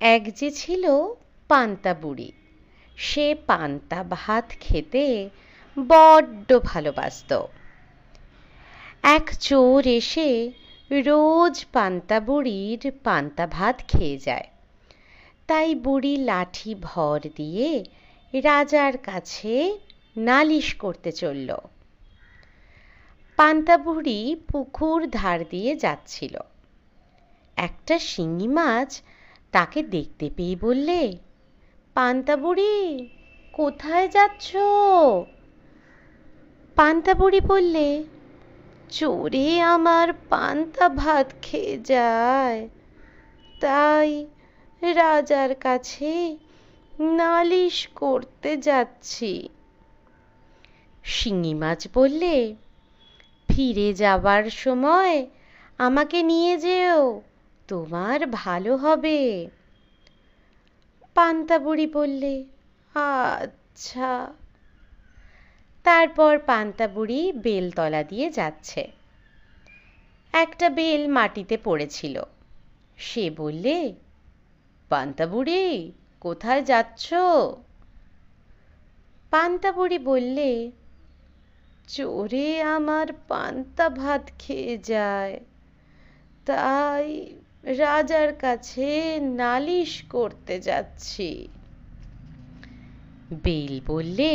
এক যে ছিল পান্তা বুড়ি। সে পান্তা ভাত খেতে বড্ড ভালোবাসত। এক চোর এসে রোজ পান্তা বুড়ির পান্তা ভাত খেয়ে যায়। তাই বুড়ি লাঠি ভর দিয়ে রাজার কাছে নালিশ করতে চলল। পান্তা বুড়ি পুকুর ধার দিয়ে যাচ্ছিল। একটা শিঙি মাছ তাকে দেখতে পেয়ে বললে, পান্তা বুড়ি, কোথায় যাচ্ছ? পান্তা বুড়ি বললে, চোরে আমার পান্তা ভাত খেয়ে যায়, তাই রাজার কাছে নালিশ করতে যাচ্ছি। শিঙি মাছ বললে, ফিরে যাবার সময় আমাকে নিয়ে যেও, তোমার ভালো হবে। পান্তা বুড়ি বললে, আচ্ছা। তারপর পান্তা বুড়ি বেলতলা দিয়ে যাচ্ছে। একটা বেল মাটিতে পড়েছিল। সে বললে, পান্তা বুড়ি, কোথায় যাচ্ছ? পান্তা বুড়ি বললে, চোরে আমার পান্তা ভাত খেয়ে যায়, তাই রাজার কাছে নালিশ করতে যাচ্ছি। বেল বললে,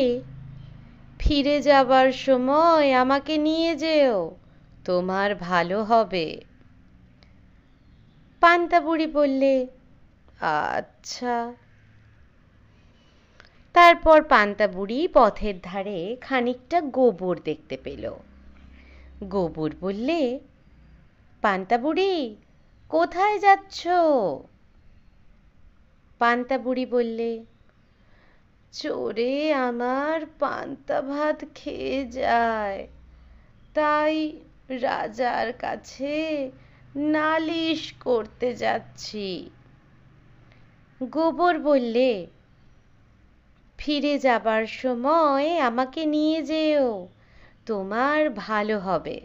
ফিরে যাবার সময় আমাকে নিয়ে যেও, তোমার ভালো হবে। পান্তা বুড়ি বললে, আচ্ছা। তারপর পান্তা বুড়ি পথের ধারে খানিকটা গোবর দেখতে পেল। গোবর বললে, পান্তা বুড়ি, কোথায় যাচ্ছ? পান্তা বুড়ি বললে, চোরে আমার পান্তা ভাত খেয়ে যায়, তাই রাজার কাছে নালিশ করতে যাচ্ছি। গোবর বললে, ফিরে যাবার সময় আমাকে নিয়ে যেও, তোমার ভালো হবে।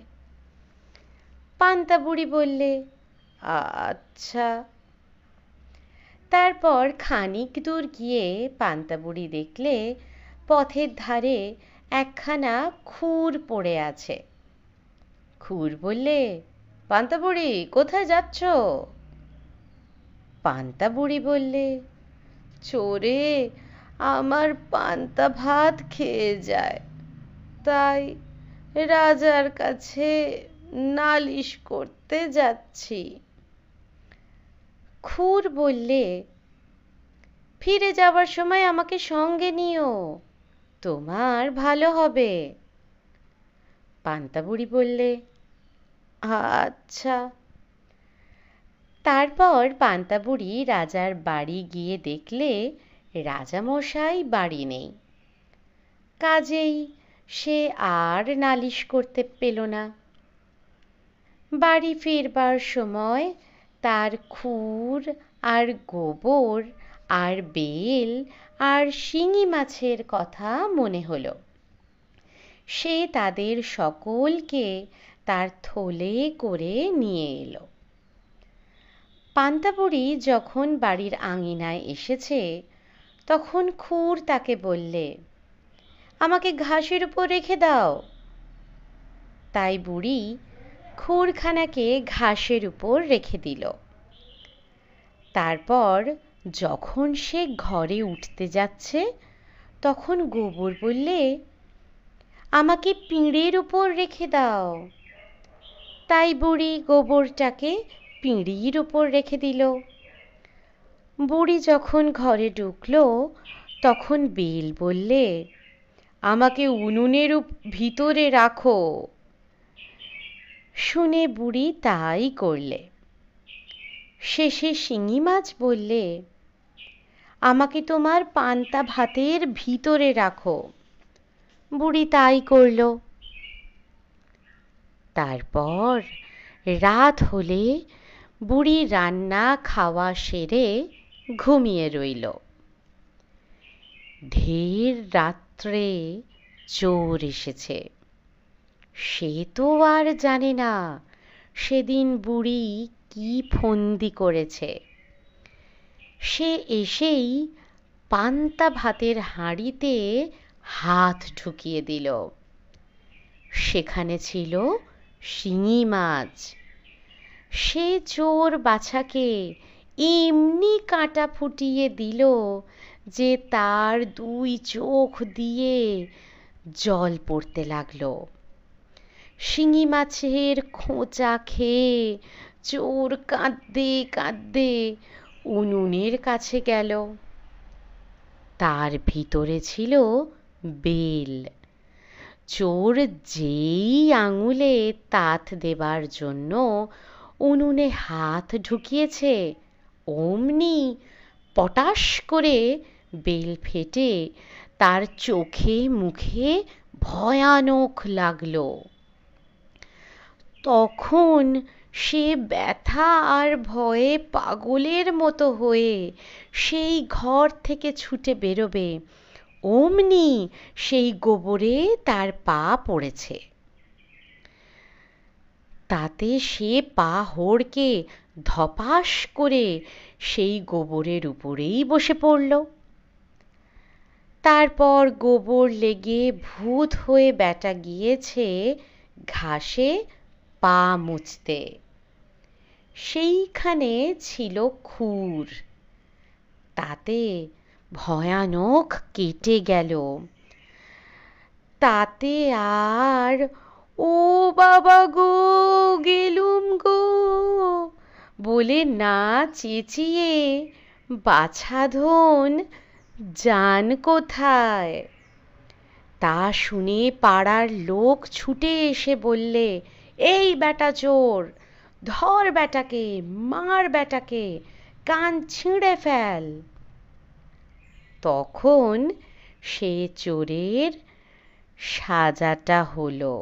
পান্তা বুড়ি বললে, আচ্ছা। তারপর খানিক দূর গিয়ে পান্তা বুড়ি দেখলে পথের ধারে একখানা খুর পড়ে আছে। খুর বললে, পান্তা বুড়ি, কোথায় যাচ্ছ? পান্তা বুড়ি বললে, চোরে আমার পান্তা ভাত খেয়ে যায়, তাই রাজার কাছে নালিশ করতে যাচ্ছি। খুর বললে, ফিরে যাবার সময় আমাকে সঙ্গে নিও, তোমার ভালো হবে। পান্তা বুড়ি বললে, আচ্ছা। তারপর পান্তা বুড়ি রাজার বাড়ি গিয়ে দেখলে রাজামশাই বাড়ি নেই। কাজেই সে আর নালিশ করতে পেল না। বাড়ি ফিরবার সময় তার খুর আর গোবর আর বেল আর শিঙি মাছের কথা মনে হলো। সে তাদের সকলকে তার থলে করে নিয়ে এলো। পান্তা বুড়ি যখন বাড়ির আঙিনায় এসেছে, তখন খুর তাকে বললে, আমাকে ঘাসের উপর রেখে দাও। তাই বুড়ি খুরখানাকে ঘাসের উপর রেখে দিল। তারপর যখন সে ঘরে উঠতে যাচ্ছে, তখন গোবর বললে, আমাকে পিঁড়ের উপর রেখে দাও। তাই বুড়ি গোবরটাকে পিঁড়ির উপর রেখে দিল। বুড়ি যখন ঘরে ঢুকলো, তখন বেল বললে, আমাকে উনুনের ভিতরে রাখো। শুনে বুড়ি তাই করলে। শেষে শিঙি মাছ বললে, আমাকে তোমার পান্তা ভাতের ভিতরে রাখো। বুড়ি তাই করল। তারপর রাত হলে বুড়ি রান্না খাওয়া সেরে ঘুমিয়ে রইল। ঢের রাত্রে চোর এসেছে। সে তো আর জানে না সেদিন বুড়ি কি ফন্দি করেছে। সে এসেই পান্তা ভাতের হাঁড়িতে হাত ঢুকিয়ে দিল। সেখানে ছিল শিঙি মাছ। সে চোর বাছাকে এমনি কাঁটা ফুটিয়ে দিল যে তার দুই চোখ দিয়ে জল পড়তে লাগলো। শিঙি মাছের খোঁচা খেয়ে চোর কাঁদতে কাঁদতে উনুনের কাছে গেল। তার ভিতরে ছিল বেল। চোর যেই আঙুলে তাত দেবার জন্য উনুনে হাত ঢুকিয়েছে, অমনি পটাশ করে বেল ফেটে তার চোখে মুখে ভয়ানক লাগলো। তখন সে ব্যথা আর ভয়ে পাগলের মতো হয়ে সেই ঘর থেকে ছুটে বেরোবে, অমনি সেই গোবরে তার পা পড়েছে। তাতে সে পা হড়কে ধপাস করে সেই গোবরের উপরেই বসে পড়ল। তারপর গোবর লেগে ভূত হয়ে ব্যাটা গিয়েছে ঘাসে পা মুছতে। সেইখানে ছিল খুর, তাতে ভয়ানক কেটে গেল। তাতে আর ও বাবা গো, গেলুম গো বলে না চেঁচিয়ে বাছাধন যান কোথায়। তা শুনে পাড়ার লোক ছুটে এসে বললে, এই ব্যাটা চোর, ধর ব্যাটাকে, মার ব্যাটাকে, কান ছিঁড়ে ফেল। তখন সে চোরের সাজাটা হলো।